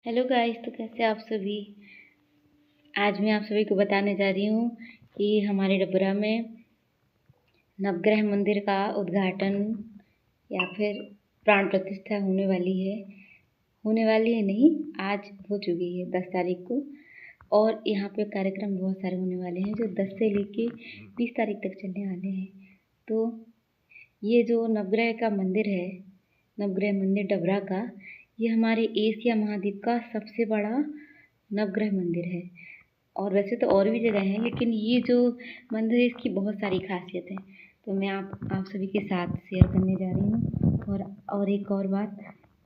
Hello guys, तो कैसे आप सभी। आज मैं आप सभी को बताने जा रही हूँ कि हमारे डबरा में नवग्रह मंदिर का उद्घाटन या फिर प्राण प्रतिष्ठा होने वाली है नहीं, आज हो चुकी है 10 तारीख को। और यहाँ पे कार्यक्रम बहुत सारे होने वाले हैं जो 10 से लेके 20 तारीख तक चलने वाले हैं। तो ये जो नवग्रह का मंदिर है, नवग्रह मंदिर डबरा का, ये हमारे एशिया महाद्वीप का सबसे बड़ा नवग्रह मंदिर है। और वैसे तो और भी जगह हैं, लेकिन ये जो मंदिर है इसकी बहुत सारी खासियत है, तो मैं आप सभी के साथ शेयर करने जा रही हूँ। और एक और बात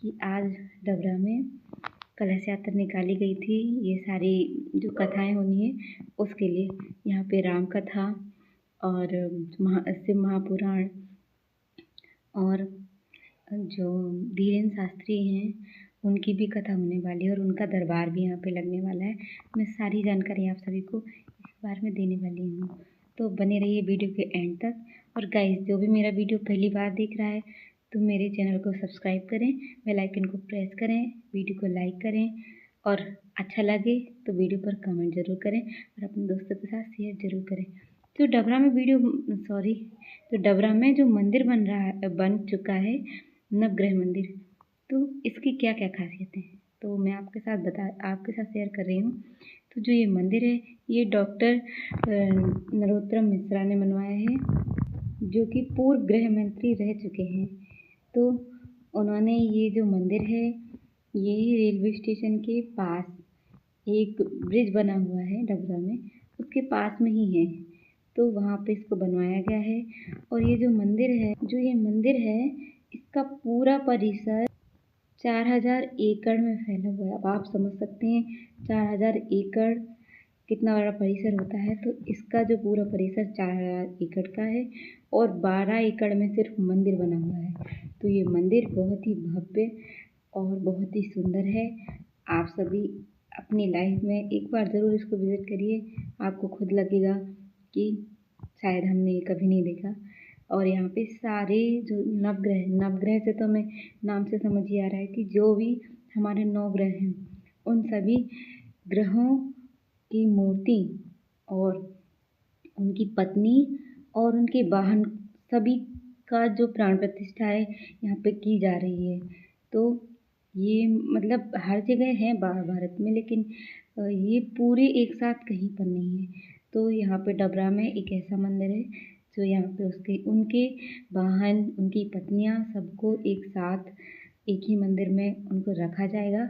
कि आज डबरा में कलश यात्रा निकाली गई थी। ये सारी जो कथाएं होनी है उसके लिए यहाँ पे राम कथा और शिव महापुराण और जो धीरेन्द्र शास्त्री हैं उनकी भी कथा होने वाली है और उनका दरबार भी यहाँ पे लगने वाला है। मैं सारी जानकारी आप सभी को इस बारे में देने वाली हूँ, तो बने रहिए वीडियो के एंड तक। और गाइस, जो भी मेरा वीडियो पहली बार देख रहा है तो मेरे चैनल को सब्सक्राइब करें, बेल आइकन को प्रेस करें, वीडियो को लाइक करें और अच्छा लगे तो वीडियो पर कमेंट ज़रूर करें और अपने दोस्तों के साथ शेयर ज़रूर करें। तो डबरा में जो मंदिर बन चुका है नवग्रह मंदिर, तो इसकी क्या क्या खासियतें हैं तो मैं आपके साथ शेयर कर रही हूँ। तो जो ये मंदिर है ये डॉक्टर नरोत्तम मिश्रा ने बनवाया है, जो कि पूर्व गृह मंत्री रह चुके हैं। तो उन्होंने ये जो मंदिर है ये रेलवे स्टेशन के पास एक ब्रिज बना हुआ है डबरा में, उसके पास में ही है, तो वहाँ पे इसको बनवाया गया है। और ये जो मंदिर है इसका पूरा परिसर 4000 एकड़ में फैला हुआ है। अब आप समझ सकते हैं 4000 एकड़ कितना बड़ा परिसर होता है। तो इसका जो पूरा परिसर 4000 एकड़ का है और 12 एकड़ में सिर्फ मंदिर बना हुआ है। तो ये मंदिर बहुत ही भव्य और बहुत ही सुंदर है। आप सभी अपनी लाइफ में एक बार ज़रूर इसको विज़िट करिए, आपको खुद लगेगा कि शायद हमने कभी नहीं देखा। और यहाँ पे सारे जो नवग्रह से तो हमें नाम से समझ ही आ रहा है कि जो भी हमारे 9 ग्रह हैं उन सभी ग्रहों की मूर्ति और उनकी पत्नी और उनके वाहन सभी का जो प्राण प्रतिष्ठा है यहाँ पे की जा रही है। तो ये मतलब हर जगह है भारत में, लेकिन ये पूरे एक साथ कहीं पर नहीं है। तो यहाँ पे डबरा में एक ऐसा मंदिर है जो यहाँ पे उनके वाहन, उनकी पत्नियाँ सबको एक साथ एक ही मंदिर में उनको रखा जाएगा।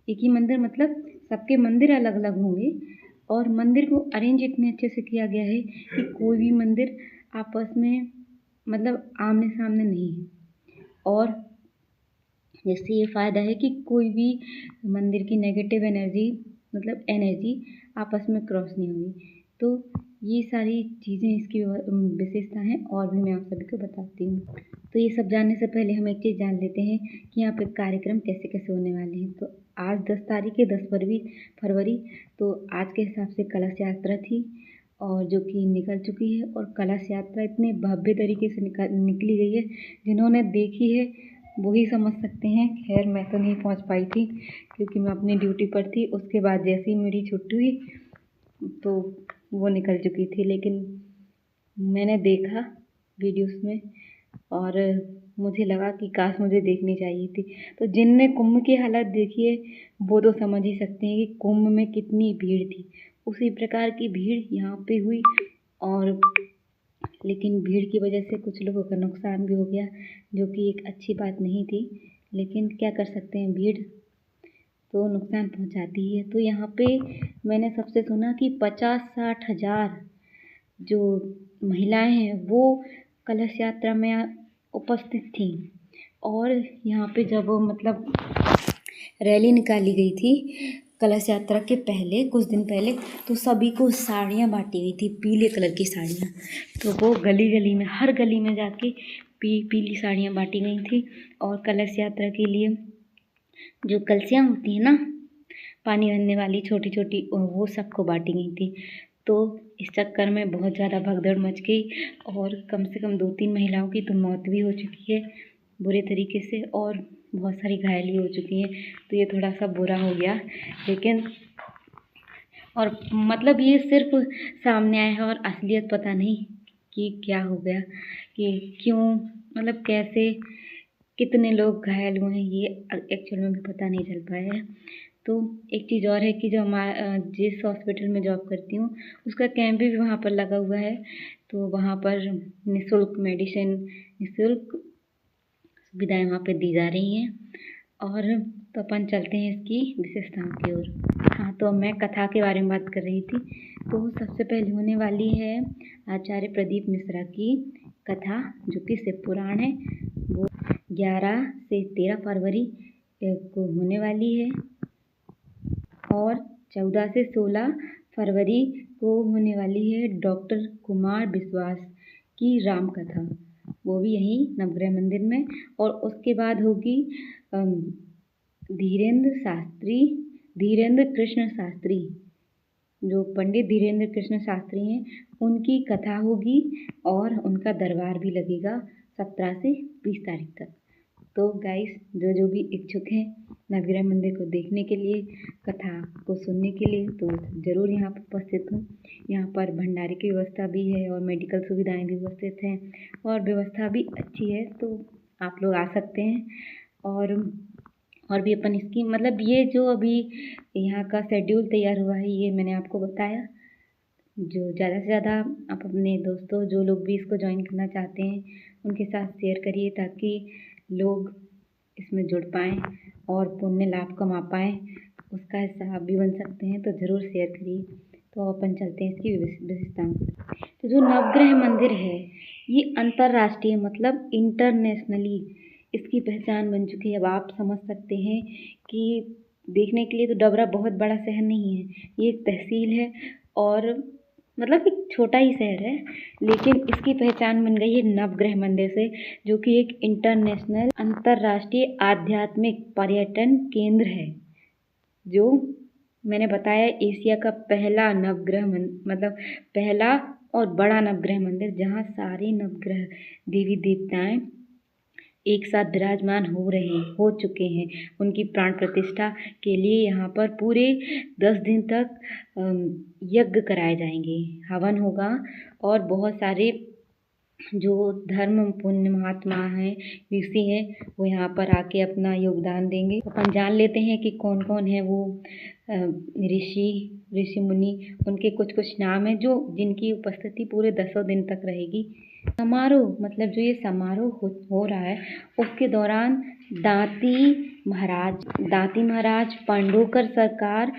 एक ही मंदिर मतलब सबके मंदिर अलग अलग होंगे और मंदिर को अरेंज इतने अच्छे से किया गया है कि कोई भी मंदिर आपस में मतलब आमने सामने नहीं है। और जिससे ये फ़ायदा है कि कोई भी मंदिर की नेगेटिव एनर्जी आपस में क्रॉस नहीं होगी। तो ये सारी चीज़ें इसकी विशेषता हैं और भी मैं आप सभी को बताती हूँ। तो ये सब जानने से पहले हम एक चीज़ जान लेते हैं कि यहाँ पे कार्यक्रम कैसे कैसे होने वाले हैं। तो आज 10 तारीख है, 10 फरवरी, तो आज के हिसाब से कलश यात्रा थी और जो कि निकल चुकी है। और कलश यात्रा इतने भव्य तरीके से निकली गई है, जिन्होंने देखी है वही समझ सकते हैं। खैर, मैं तो नहीं पहुंच पाई थी क्योंकि मैं अपनी ड्यूटी पर थी। उसके बाद जैसे ही मेरी छुट्टी हुई तो वो निकल चुकी थी, लेकिन मैंने देखा वीडियोस में और मुझे लगा कि काश मुझे देखनी चाहिए थी। तो जिनने कुंभ की हालत देखी है वो तो समझ ही सकते हैं कि कुंभ में कितनी भीड़ थी। उसी प्रकार की भीड़ यहाँ पे हुई, और लेकिन भीड़ की वजह से कुछ लोगों का नुकसान भी हो गया, जो कि एक अच्छी बात नहीं थी। लेकिन क्या कर सकते हैं, भीड़ तो नुकसान पहुंचाती है। तो यहाँ पे मैंने सबसे सुना कि 50-60 हज़ार जो महिलाएं हैं वो कलश यात्रा में उपस्थित थी। और यहाँ पे जब मतलब रैली निकाली गई थी कलश यात्रा के पहले, कुछ दिन पहले, तो सभी को साड़ियाँ बांटी गई थी, पीले कलर की साड़ियाँ। तो वो गली गली में, हर गली में जाके पीली साड़ियाँ बांटी गई थी। और कलश यात्रा के लिए जो कलसियाँ होती हैं ना, पानी भरने वाली छोटी छोटी, वो सबको बांटी गई थी। तो इस चक्कर में बहुत ज़्यादा भगदड़ मच गई और कम से कम 2-3 महिलाओं की तो मौत भी हो चुकी है बुरे तरीके से। और बहुत सारी घायली हो चुकी हैं, तो ये थोड़ा सा बुरा हो गया। लेकिन और मतलब ये सिर्फ सामने आया है और असलियत पता नहीं कि क्या हो गया, कि क्यों, मतलब कैसे, कितने लोग घायल हुए हैं, ये एक्चुअल में भी पता नहीं चल पाया है। तो एक चीज़ और है कि जो जिस हॉस्पिटल में जॉब करती हूँ उसका कैंप भी वहाँ पर लगा हुआ है, तो वहाँ पर निःशुल्क मेडिसिन, निःशुल्क सुविधाएं वहाँ पे दी जा रही हैं। और तो अपन चलते हैं इसकी विशेषताओं की ओर। हाँ, तो मैं कथा के बारे में बात कर रही थी। तो सबसे पहले होने वाली है आचार्य प्रदीप मिश्रा की कथा, जो कि शिव पुराण है। वो 11 से 13 फरवरी को होने वाली है और 14 से 16 फरवरी को होने वाली है डॉक्टर कुमार विश्वास की राम कथा, वो भी यहीं नवग्रह मंदिर में। और उसके बाद होगी धीरेन्द्र कृष्ण शास्त्री, जो पंडित धीरेन्द्र कृष्ण शास्त्री हैं, उनकी कथा होगी और उनका दरबार भी लगेगा 17 से 20 तारीख तक। तो गाइस, जो भी इच्छुक हैं नवग्रह मंदिर को देखने के लिए, कथा को सुनने के लिए, तो ज़रूर यहाँ पर उपस्थित हूँ। यहाँ पर भंडारे की व्यवस्था भी है और मेडिकल सुविधाएं भी उपस्थित हैं और व्यवस्था भी अच्छी है, तो आप लोग आ सकते हैं। और भी अपन इसकी मतलब ये जो अभी यहाँ का शेड्यूल तैयार हुआ है, ये मैंने आपको बताया। जो ज़्यादा से ज़्यादा आप अपने दोस्तों, जो लोग भी इसको ज्वाइन करना चाहते हैं, उनके साथ शेयर करिए, ताकि लोग इसमें जुड़ पाएँ और पुण्य लाभ कमा पाएँ, उसका हिस्सा आप भी बन सकते हैं। तो ज़रूर शेयर करिए। तो अपन चलते हैं इसकी विशेषताओं पर। तो जो नवग्रह मंदिर है, ये अंतर्राष्ट्रीय मतलब इंटरनेशनली इसकी पहचान बन चुकी है। अब आप समझ सकते हैं कि देखने के लिए तो डबरा बहुत बड़ा शहर नहीं है, ये एक तहसील है और मतलब एक छोटा ही शहर है, लेकिन इसकी पहचान बन गई है नवग्रह मंदिर से, जो कि एक इंटरनेशनल अंतर्राष्ट्रीय आध्यात्मिक पर्यटन केंद्र है। जो मैंने बताया, एशिया का पहला नवग्रह मतलब पहला और बड़ा नवग्रह मंदिर, जहाँ सारे नवग्रह देवी देवताएं एक साथ विराजमान हो चुके हैं। उनकी प्राण प्रतिष्ठा के लिए यहाँ पर पूरे 10 दिन तक यज्ञ कराए जाएंगे, हवन होगा और बहुत सारे जो धर्म पुण्य महात्मा हैं, ऋषि हैं, वो यहाँ पर आके अपना योगदान देंगे। अपन जान लेते हैं कि कौन कौन है वो ऋषि मुनि, उनके कुछ नाम हैं जो जिनकी उपस्थिति पूरे 10 दिन तक रहेगी। समारोह मतलब जो ये समारोह हो रहा है, उसके दौरान दाती महाराज, पांडोकर सरकार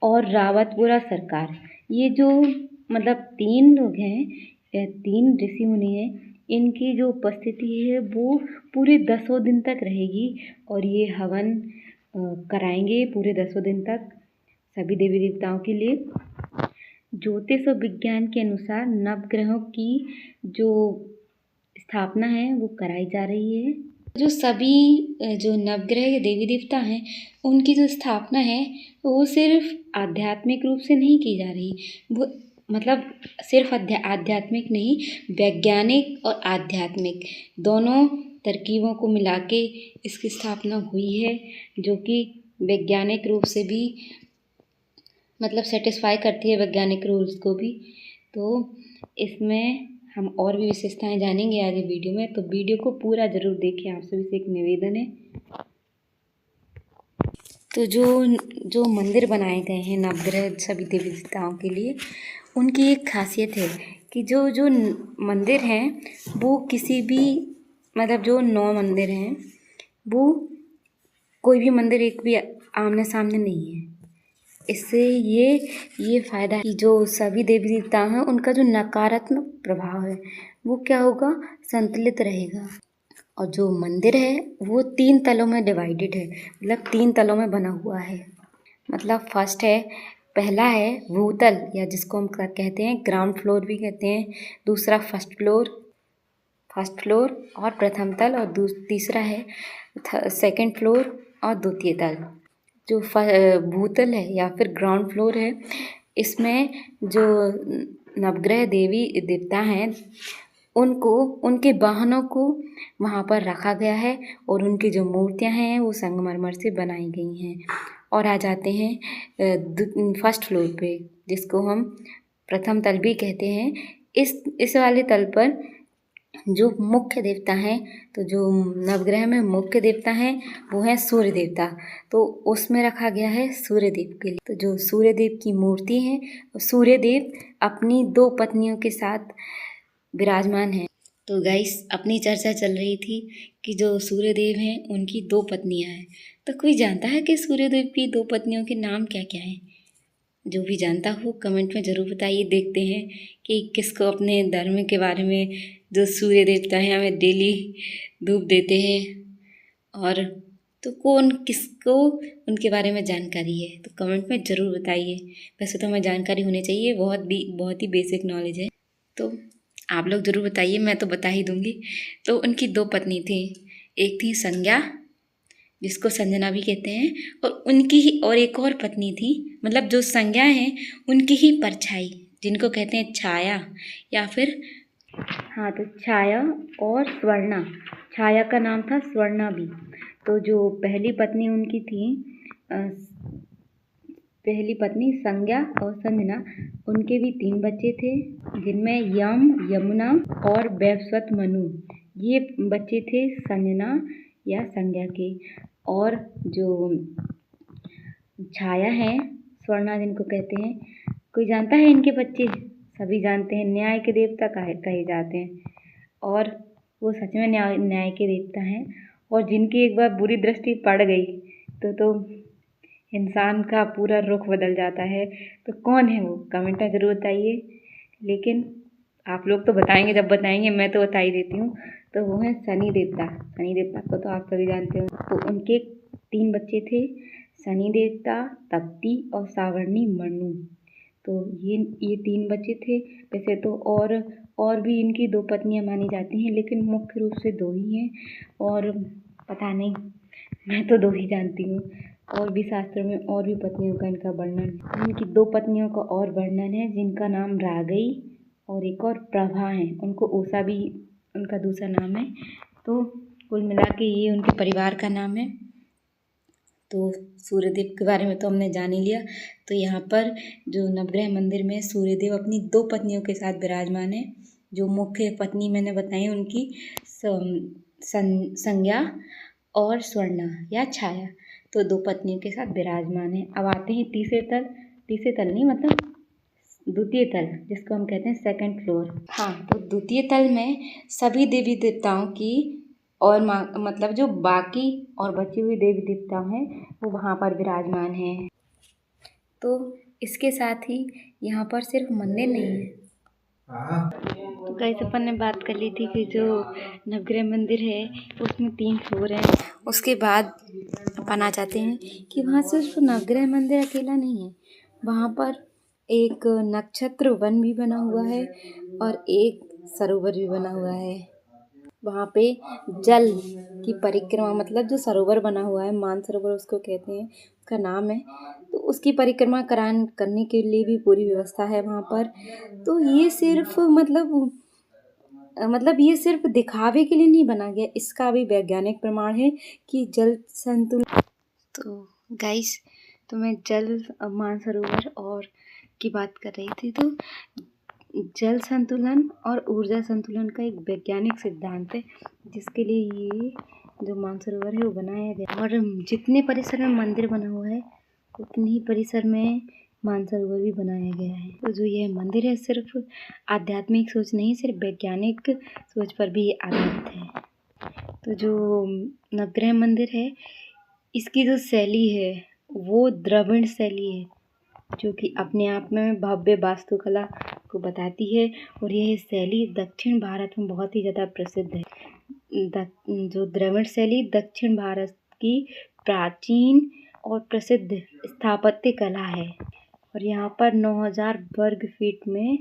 और रावतपुरा सरकार, ये जो मतलब 3 लोग हैं, 3 ऋषि मुनि हैं, इनकी जो उपस्थिति है वो पूरे 10 दिन तक रहेगी और ये हवन कराएंगे पूरे 10 दिन तक सभी देवी देवताओं के लिए। ज्योतिष और विज्ञान के अनुसार नवग्रहों की जो स्थापना है वो कराई जा रही है। जो सभी जो नवग्रह या देवी देवता हैं, उनकी जो स्थापना है वो सिर्फ आध्यात्मिक रूप से नहीं की जा रही, वो मतलब सिर्फ आध्यात्मिक नहीं, वैज्ञानिक और आध्यात्मिक दोनों तरकीबों को मिला के इसकी स्थापना हुई है, जो कि वैज्ञानिक रूप से भी मतलब सेटिस्फाई करती है वैज्ञानिक रूल्स को भी। तो इसमें हम और भी विशेषताएं जानेंगे आगे वीडियो में, तो वीडियो को पूरा ज़रूर देखें, आप सभी से एक निवेदन है। तो जो मंदिर बनाए गए हैं नवग्रह सभी देवी देवताओं के लिए, उनकी एक खासियत है कि जो मंदिर हैं वो किसी भी मतलब जो 9 मंदिर हैं, वो कोई भी मंदिर एक भी आमने सामने नहीं है। इससे ये फ़ायदा है कि जो सभी देवी देवता हैं, उनका जो नकारात्मक प्रभाव है वो क्या होगा, संतुलित रहेगा। और जो मंदिर है वो 3 तलों में डिवाइडेड है, मतलब 3 तलों में बना हुआ है। मतलब पहला है भूतल, या जिसको हम कहते हैं ग्राउंड फ्लोर भी कहते हैं, दूसरा फर्स्ट फ्लोर और प्रथम तल, और तीसरा है सेकंड फ्लोर और द्वितीय तल। जो भूतल है या फिर ग्राउंड फ्लोर है, इसमें जो नवग्रह देवी देवता हैं उनको, उनके वाहनों को वहाँ पर रखा गया है और उनकी जो मूर्तियाँ हैं वो संगमरमर से बनाई गई हैं। और आ जाते हैं फर्स्ट फ्लोर पे, जिसको हम प्रथम तल भी कहते हैं। इस वाले तल पर जो मुख्य देवता हैं, तो जो नवग्रह में मुख्य देवता हैं वो है सूर्य देवता। तो उसमें रखा गया है सूर्य देव के लिए। तो जो सूर्य देव की मूर्ति है, सूर्य देव अपनी 2 पत्नियों के साथ विराजमान है। तो गाइस, अपनी चर्चा चल रही थी कि जो सूर्यदेव हैं उनकी 2 पत्नियां हैं। तो कोई जानता है कि सूर्यदेव की 2 पत्नियों के नाम क्या क्या हैं? जो भी जानता हो कमेंट में ज़रूर बताइए। देखते हैं कि किसको अपने धर्म के बारे में, जो सूर्य देवता हैं हमें डेली धूप देते हैं, और तो कौन किसको उनके बारे में जानकारी है, तो कमेंट में ज़रूर बताइए। वैसे तो हमें जानकारी होनी चाहिए, बहुत ही बेसिक नॉलेज है। तो आप लोग ज़रूर बताइए, मैं तो बता ही दूँगी। तो उनकी 2 पत्नी थी, एक थी संज्ञा, जिसको संजना भी कहते हैं, और उनकी ही और एक और पत्नी थी, मतलब जो संज्ञा हैं उनकी ही परछाई, जिनको कहते हैं छाया या फिर, हाँ, तो छाया और स्वर्णा। छाया का नाम था स्वर्णा भी। तो जो पहली पत्नी उनकी थी, पहली पत्नी संज्ञा और संजना, उनके भी 3 बच्चे थे, जिनमें यम, यमुना और वैवस्वत मनु, ये बच्चे थे संजना या संज्ञा के। और जो छाया है, स्वर्णा जिनको कहते हैं, कोई जानता है इनके बच्चे? सभी जानते हैं, न्याय के देवता कहे जाते हैं, और वो सच में न्याय के देवता हैं। और जिनकी एक बार बुरी दृष्टि पड़ गई तो इंसान का पूरा रुख बदल जाता है। तो कौन है वो, कमेंट में ज़रूर बताइए। लेकिन आप लोग तो बताएंगे, जब बताएंगे मैं तो बता ही देती हूँ। तो वो है शनि देवता। शनि देवता को तो आप सभी जानते हो। तो उनके 3 बच्चे थे, शनि देवता, तप्ती और सावर्णी मनु। तो ये 3 बच्चे थे। वैसे तो और भी इनकी 2 पत्नियां मानी जाती हैं, लेकिन मुख्य रूप से 2 ही हैं। और पता नहीं, मैं तो 2 ही जानती हूँ। और भी शास्त्रों में और भी पत्नियों का इनका वर्णन, इनकी 2 पत्नियों का और वर्णन है, जिनका नाम रागई और एक और प्रभा है। उनको उषा भी उनका दूसरा नाम है। तो कुल मिला के ये उनके परिवार का नाम है। तो सूर्यदेव के बारे में तो हमने जान ही लिया। तो यहाँ पर जो नवग्रह मंदिर में सूर्यदेव अपनी 2 पत्नियों के साथ विराजमान है। जो मुख्य पत्नी मैंने बताई उनकी संज्ञा और स्वर्णा या छाया, तो 2 पत्नियों के साथ विराजमान है। अब आते हैं तीसरे तल नहीं, मतलब द्वितीय तल, जिसको हम कहते हैं सेकंड फ्लोर। हाँ, तो द्वितीय तल में सभी देवी देवताओं की, और मतलब जो बाकी और बची हुई देवी देवता हैं वो वहाँ पर विराजमान हैं। तो इसके साथ ही यहाँ पर सिर्फ मंदिर नहीं है। तो गाइस, अपन ने बात कर ली थी कि जो नवग्रह मंदिर है उसमें 3 फ्लोर हैं। उसके बाद अपन आ जाते हैं कि वहाँ सिर्फ नवग्रह मंदिर अकेला नहीं है, वहाँ पर एक नक्षत्र वन भी बना हुआ है और एक सरोवर भी बना हुआ है। वहाँ पे जल की परिक्रमा, मतलब जो सरोवर बना हुआ है, मानसरोवर उसको कहते हैं, उसका नाम है, तो उसकी परिक्रमा करने के लिए भी पूरी व्यवस्था है वहाँ पर। तो ये सिर्फ मतलब ये सिर्फ दिखावे के लिए नहीं बना गया, इसका भी वैज्ञानिक प्रमाण है कि जल संतुलन। तो गाइस, तो मैं जल मानसरोवर और की बात कर रही थी। तो जल संतुलन और ऊर्जा संतुलन का एक वैज्ञानिक सिद्धांत है, जिसके लिए ये जो मानसरोवर है वो बनाया गया। और जितने परिसर में मंदिर बना हुआ है उतने ही परिसर में मानसरोवर भी बनाया गया है। तो जो ये मंदिर है सिर्फ आध्यात्मिक सोच नहीं, सिर्फ वैज्ञानिक सोच पर भी आधारित है। तो जो नवग्रह मंदिर है, इसकी जो शैली है वो द्रविड़ शैली है, जो कि अपने आप में भव्य वास्तुकला को बताती है। और यह शैली दक्षिण भारत में बहुत ही ज़्यादा प्रसिद्ध है। जो द्रविड़ शैली दक्षिण भारत की प्राचीन और प्रसिद्ध स्थापत्य कला है। और यहाँ पर 9000 वर्ग फीट में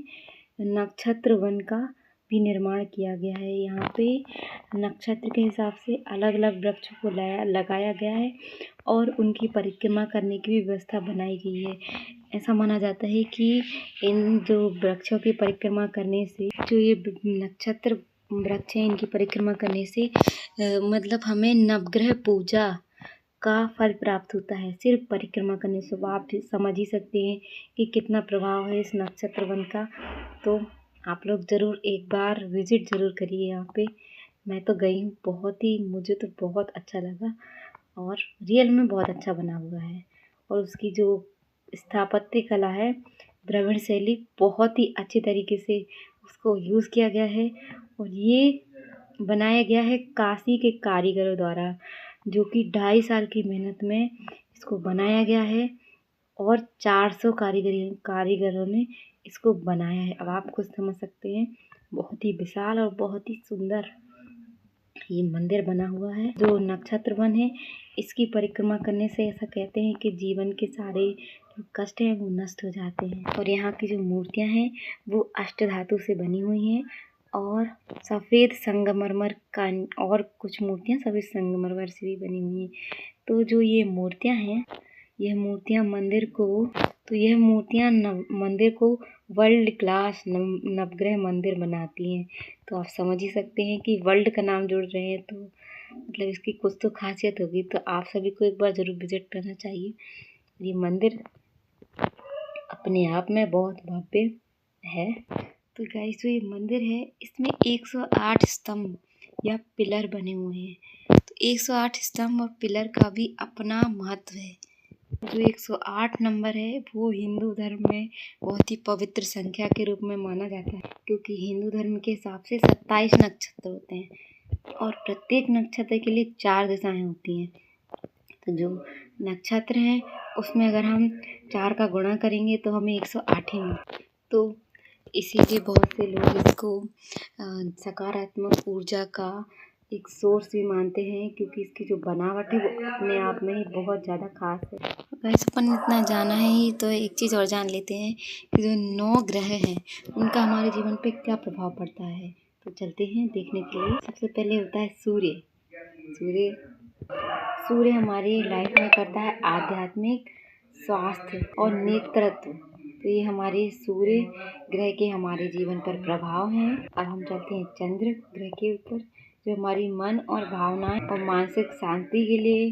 नक्षत्र वन का भी निर्माण किया गया है। यहाँ पे नक्षत्र के हिसाब से अलग अलग वृक्षों को लगाया गया है और उनकी परिक्रमा करने की भी व्यवस्था बनाई गई है। ऐसा माना जाता है कि इन जो वृक्षों की परिक्रमा करने से, जो ये नक्षत्र वृक्ष हैं, इनकी परिक्रमा करने से मतलब हमें नवग्रह पूजा का फल प्राप्त होता है सिर्फ परिक्रमा करने से। आप समझ ही सकते हैं कि कितना प्रभाव है इस नक्षत्र वन का। तो आप लोग ज़रूर एक बार विजिट ज़रूर करिए यहाँ पे। मैं तो गई हूँ, मुझे तो बहुत अच्छा लगा और रियल में बहुत अच्छा बना हुआ है। और उसकी जो स्थापत्य कला है, द्रविड़ शैली, बहुत ही अच्छे तरीके से उसको यूज़ किया गया है। और ये बनाया गया है काशी के कारीगरों द्वारा, जो कि 2.5 साल की मेहनत में इसको बनाया गया है और 400 कारीगरों ने इसको बनाया है। अब आप खुद समझ सकते हैं, बहुत ही विशाल और बहुत ही सुंदर ये मंदिर बना हुआ है। जो नक्षत्र वन है, इसकी परिक्रमा करने से ऐसा कहते हैं कि जीवन के सारे जो कष्ट हैं वो नष्ट हो जाते हैं। और यहाँ की जो मूर्तियाँ हैं वो अष्टधातु से बनी हुई हैं और सफ़ेद संगमरमर का, और कुछ मूर्तियाँ सफ़ेद संगमरमर से भी बनी हुई हैं। तो जो ये मूर्तियाँ हैं, यह मूर्तियाँ मंदिर को वर्ल्ड क्लास नवग्रह मंदिर बनाती हैं। तो आप समझ ही सकते हैं कि वर्ल्ड का नाम जोड़ रहे हैं तो मतलब इसकी कुछ तो खासियत होगी। तो आप सभी को एक बार ज़रूर विजिट करना चाहिए। ये मंदिर अपने आप में बहुत भव्य है। तो गाइस, जो ये मंदिर है इसमें 108 स्तंभ या पिलर बने हुए हैं। तो 108 स्तंभ और पिलर का भी अपना महत्व है। जो 108 नंबर है वो हिंदू धर्म में बहुत ही पवित्र संख्या के रूप में माना जाता है, क्योंकि हिंदू धर्म के हिसाब से 27 नक्षत्र होते हैं और प्रत्येक नक्षत्र के लिए 4 दिशाएं होती हैं। तो जो नक्षत्र हैं उसमें अगर हम 4 का गुणा करेंगे तो हमें 108 ही मिलते। तो इसीलिए बहुत से लोग इसको सकारात्मक ऊर्जा का एक सोर्स भी मानते हैं, क्योंकि इसकी जो बनावट है वो अपने आप में ही बहुत ज़्यादा खास है। गाइस, अपन इतना जाना है ही तो एक चीज़ और जान लेते हैं कि जो 9 ग्रह हैं उनका हमारे जीवन पे क्या प्रभाव पड़ता है। तो चलते हैं देखने के लिए। सबसे पहले होता है सूर्य। सूर्य हमारी लाइफ में करता है आध्यात्मिक, स्वास्थ्य और नेतृत्व। तो ये हमारे सूर्य ग्रह के हमारे जीवन पर प्रभाव हैं। अब हम चलते हैं चंद्र ग्रह के ऊपर, जो हमारी मन और भावनाएं और मानसिक शांति के लिए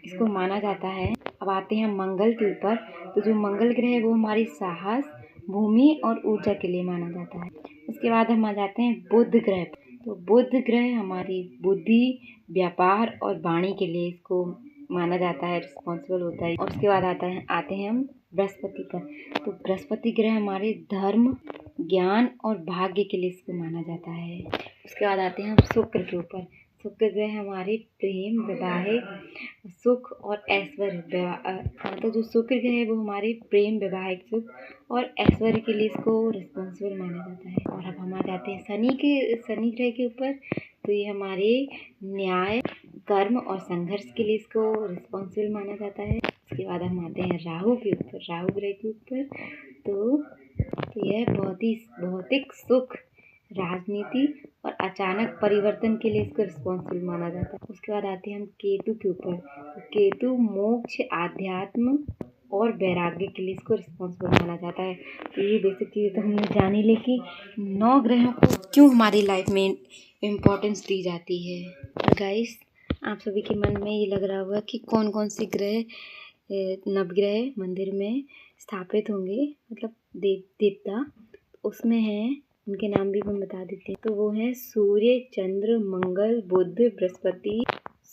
इसको माना जाता है। अब आते हैं मंगल के ऊपर। तो जो मंगल ग्रह है वो हमारी साहस, भूमि और ऊर्जा के लिए माना जाता है। उसके बाद हम आ जाते हैं बुध ग्रह। तो बुध ग्रह हमारी बुद्धि, व्यापार और वाणी के लिए इसको माना जाता है, रिस्पॉन्सिबल होता है। और उसके बाद आते हैं हम बृहस्पति पर। तो बृहस्पति ग्रह हमारे धर्म, ज्ञान और भाग्य के लिए इसको माना जाता है। उसके बाद आते हैं हम शुक्र के ऊपर। शुक्र ग्रह हमारे प्रेम, वैवाहिक सुख और ऐश्वर्य। तो जो शुक्र ग्रह है वो हमारे प्रेम, वैवाहिक सुख और ऐश्वर्य के लिए इसको रिस्पॉन्सिबल माना जाता है। और अब हम आ जाते हैं शनि ग्रह के ऊपर। तो ये हमारे न्याय, कर्म और संघर्ष के लिए इसको रिस्पॉन्सिबल माना जाता है। उसके बाद हम आते हैं राहु के ऊपर, राहु ग्रह के ऊपर। तो यह भौतिक सुख, राजनीति और अचानक परिवर्तन के लिए इसको रिस्पॉन्सिबल माना जाता है। उसके बाद आते हैं हम केतु के ऊपर। तो केतु मोक्ष, आध्यात्म और वैराग्य के लिए इसको रिस्पॉन्सिबल माना जाता है। तो ये बेसिक चीज़ें तो हमने जानी, लेकिन 9 ग्रहों को क्यों हमारी लाइफ में इम्पोर्टेंस दी जाती है। और गाइस, आप सभी के मन में ये लग रहा होगा कि कौन कौन से ग्रह नवग्रह मंदिर में स्थापित होंगे, मतलब देवता। उसमें हैं, उनके नाम भी हम बता देते हैं। तो वो हैं सूर्य, चंद्र, मंगल, बुध, बृहस्पति,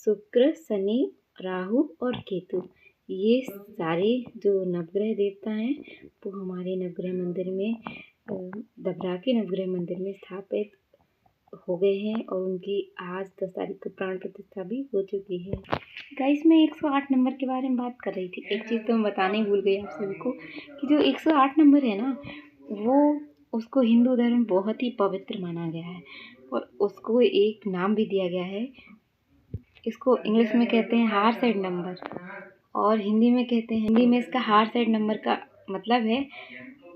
शुक्र, शनि, राहु और केतु। ये सारे जो नवग्रह देवता हैं वो हमारे नवग्रह मंदिर में, दबरा के नवग्रह मंदिर में स्थापित हो गए हैं और उनकी आज 10 तारीख को प्राण प्रतिष्ठा भी हो चुकी है। गाइस, मैं 108 नंबर के बारे में बात कर रही थी। एक चीज़ तो मैं बताने ही भूल गई आप सभी को कि जो 108 नंबर है ना, वो उसको हिंदू धर्म बहुत ही पवित्र माना गया है और उसको एक नाम भी दिया गया है। इसको इंग्लिश में कहते हैं हार्स एड नंबर और हिंदी में इसका हार्स एड नंबर का मतलब है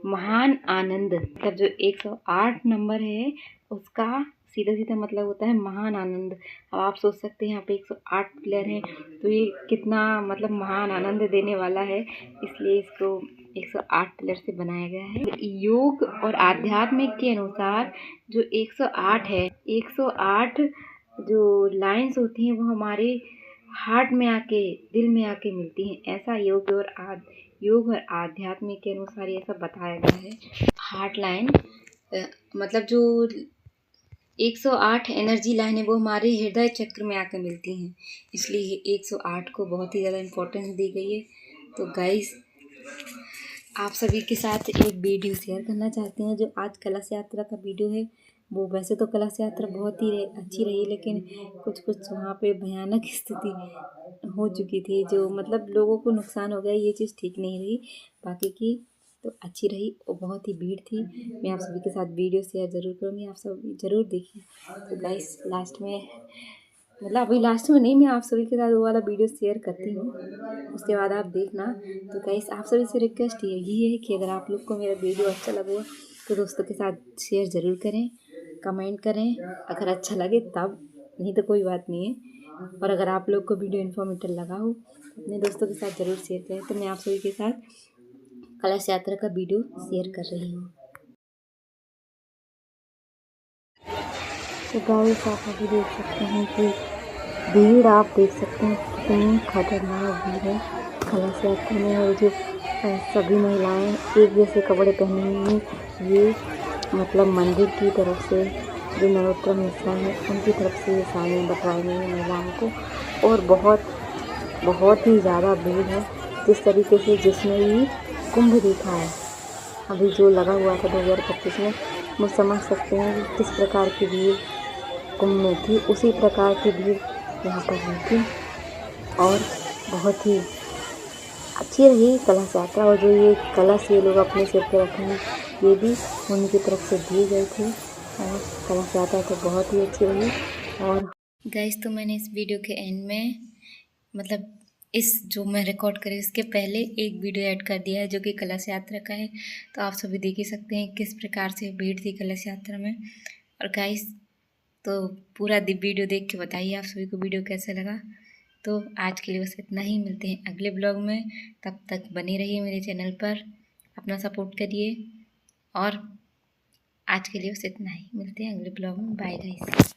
महान आनंद। मतलब जो 108 नंबर है उसका सीधा सीधा मतलब होता है महान आनंद। अब आप सोच सकते हैं यहाँ पे 108 पिलर हैं, तो ये कितना मतलब महान आनंद देने वाला है, इसलिए इसको 108 पिलर से बनाया गया है। योग और आध्यात्मिक के अनुसार जो 108 है, 108 जो लाइन्स होती हैं वो हमारे हार्ट में आके, दिल में आके मिलती हैं। ऐसा योग और आध्यात्म के अनुसार ये सब बताया गया है। हार्ट लाइन मतलब जो 108 एनर्जी लाइन है वो हमारे हृदय चक्र में आकर मिलती हैं, इसलिए 108 को बहुत ही ज़्यादा इम्पोर्टेंस दी गई है। तो गाइस, आप सभी के साथ एक वीडियो शेयर करना चाहते हैं। जो आज कलश यात्रा का वीडियो है, वो वैसे तो कलश यात्रा बहुत ही अच्छी रही, लेकिन कुछ वहाँ पे भयानक स्थिति हो चुकी थी, जो मतलब लोगों को नुकसान हो गया, ये चीज़ ठीक नहीं रही। बाकी की तो अच्छी रही और बहुत ही भीड़ थी। मैं आप सभी के साथ वीडियो शेयर ज़रूर करूँगी, आप सब ज़रूर देखिए। तो गाइस, लास्ट में मतलब अभी लास्ट में नहीं, मैं आप सभी के साथ वो वाला वीडियो शेयर करती हूँ, उसके बाद आप देखना। तो गाइस, आप सभी से रिक्वेस्ट यही है कि अगर आप लोग को मेरा वीडियो अच्छा लगा तो दोस्तों के साथ शेयर ज़रूर करें, कमेंट करें अगर अच्छा लगे तब, नहीं तो कोई बात नहीं है। और अगर आप लोग को वीडियो इन्फॉर्मेटिव लगा हो तो अपने दोस्तों के साथ ज़रूर शेयर करें। तो मैं आप सभी के साथ कलश यात्रा का वीडियो शेयर कर रही हूँ। तो गाइस, आप अभी देख सकते हैं कि भीड़, आप देख सकते हैं कितनी खतरनाक भीड़ है कलश यात्रा में। और जो सभी महिलाएं एक जैसे कपड़े पहनी हुई हैं, ये मतलब मंदिर की तरफ से जो नरोत्तम मिश्रा है उनकी तरफ से ये साड़ी बटवाई गई है महिलाओं को। और बहुत ही ज़्यादा भीड़ है, जिस तरीके से जिसने भी कुंभ देखा है अभी जो लगा हुआ था 2025 में, वो समझ सकते हैं कि किस प्रकार की भीड़ कुंभ में थी, उसी प्रकार की भीड़ यहाँ पर हुई थी। और बहुत ही अच्छी रही कलश यात्रा। और जो ये कलश ये लोग अपने सिर पे रखेंगे, ये भी उनकी तरफ से दिए गए थे। और कलश यात्रा तो बहुत ही अच्छी रही। और गाइस, तो मैंने इस वीडियो के एंड में मतलब इस जो मैं रिकॉर्ड करी उसके पहले एक वीडियो ऐड कर दिया है जो कि कलश यात्रा का है। तो आप सभी देख ही सकते हैं किस प्रकार से भीड़ थी कलश यात्रा में। और गाइस, तो पूरा वीडियो देख के बताइए आप सभी को वीडियो कैसा लगा। तो आज के लिए बस इतना ही, मिलते हैं अगले ब्लॉग में। तब तक बने रहिए मेरे चैनल पर, अपना सपोर्ट करिए। और आज के लिए बस इतना ही, मिलते हैं अगले ब्लॉग में। Bye guys.